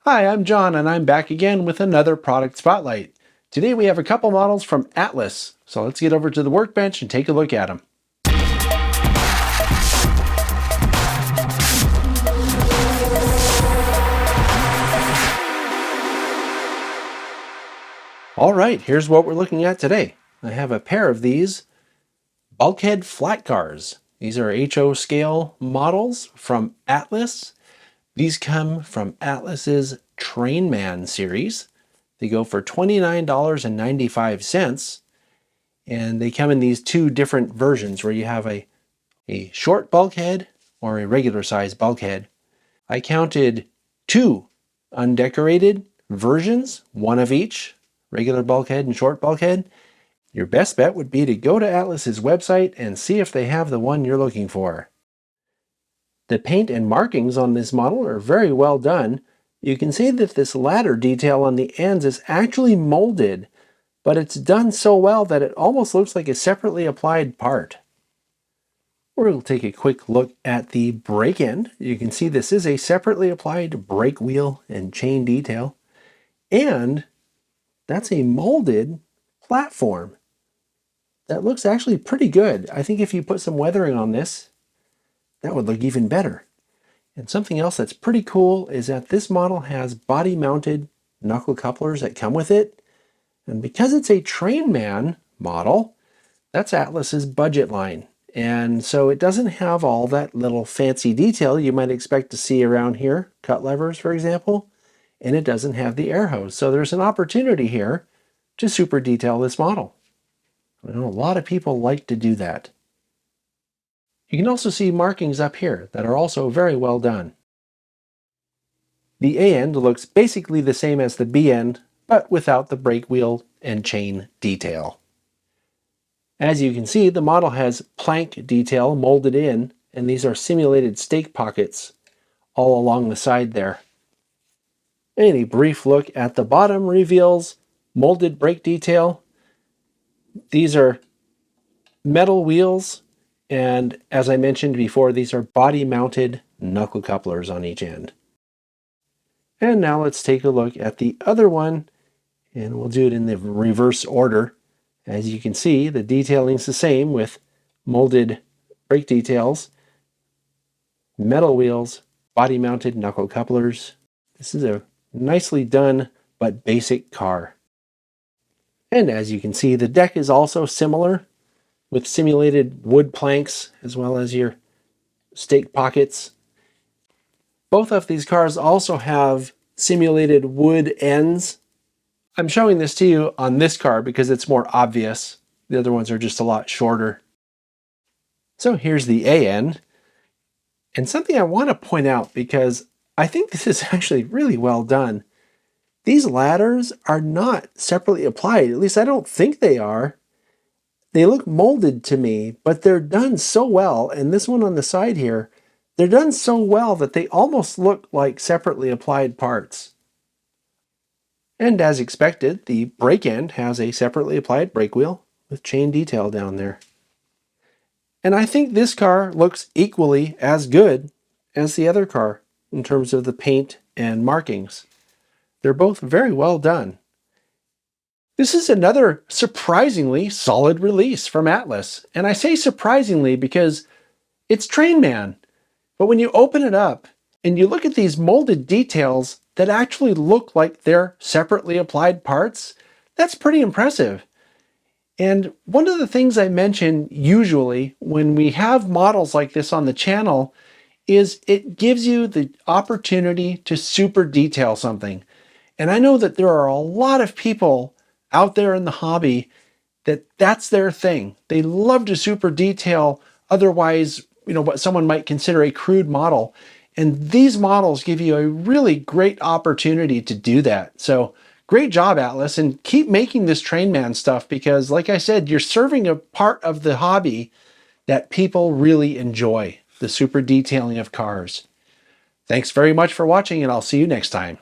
Hi, I'm John, and I'm back again with another product spotlight. Today we have a couple models from Atlas, so let's get over to the workbench and take a look at them. All right, here's what we're looking at today. I have a pair of these Bulkhead Flatcars. These are HO scale models from Atlas. These come from Atlas's Trainman series. They go for $29.95. And they come in these two different versions where you have a short bulkhead or a regular size bulkhead. I counted two undecorated versions, one of each, regular bulkhead and short bulkhead. Your best bet would be to go to Atlas's website and see if they have the one you're looking for. The paint and markings on this model are very well done. You can see that this ladder detail on the ends is actually molded, but it's done so well that it almost looks like a separately applied part. We'll take a quick look at the brake end. You can see this is a separately applied brake wheel and chain detail, and that's a molded platform. That looks actually pretty good. I think if you put some weathering on this, that would look even better. And something else that's pretty cool is that this model has body-mounted knuckle couplers that come with it. And because it's a Trainman model, that's Atlas's budget line. And so it doesn't have all that little fancy detail you might expect to see around here, cut levers, for example, and it doesn't have the air hose. So there's an opportunity here to super detail this model. I know a lot of people like to do that. You can also see markings up here that are also very well done. The A end looks basically the same as the B end, but without the brake wheel and chain detail. As you can see, the model has plank detail molded in, and these are simulated stake pockets all along the side there. And a brief look at the bottom reveals molded brake detail. These are metal wheels, and as I mentioned before, these are body-mounted knuckle couplers on each end. And now let's take a look at the other one, and we'll do it in the reverse order. As you can see, the detailing is the same with molded brake details, metal wheels, body-mounted knuckle couplers. This is a nicely done but basic car. And as you can see, the deck is also similar with simulated wood planks as well as your stake pockets. Both of these cars also have simulated wood ends. I'm showing this to you on this car because it's more obvious. The other ones are just a lot shorter. So here's the A end. And something I want to point out, because I think this is actually really well done. These ladders are not separately applied. At least I don't think they are. They look molded to me, but they're done so well. And this one on the side here, they're done so well that they almost look like separately applied parts. And as expected, the brake end has a separately applied brake wheel with chain detail down there. And I think this car looks equally as good as the other car in terms of the paint and markings. They're both very well done. This is another surprisingly solid release from Atlas. And I say surprisingly because it's Trainman. But when you open it up and you look at these molded details that actually look like they're separately applied parts, that's pretty impressive. And one of the things I mention usually when we have models like this on the channel is it gives you the opportunity to super detail something. And I know that there are a lot of people out there in the hobby that's their thing. They love to super detail otherwise, what someone might consider a crude model. And these models give you a really great opportunity to do that. So great job, Atlas, and keep making this Trainman stuff because, like I said, you're serving a part of the hobby that people really enjoy, the super detailing of cars. Thanks very much for watching, and I'll see you next time.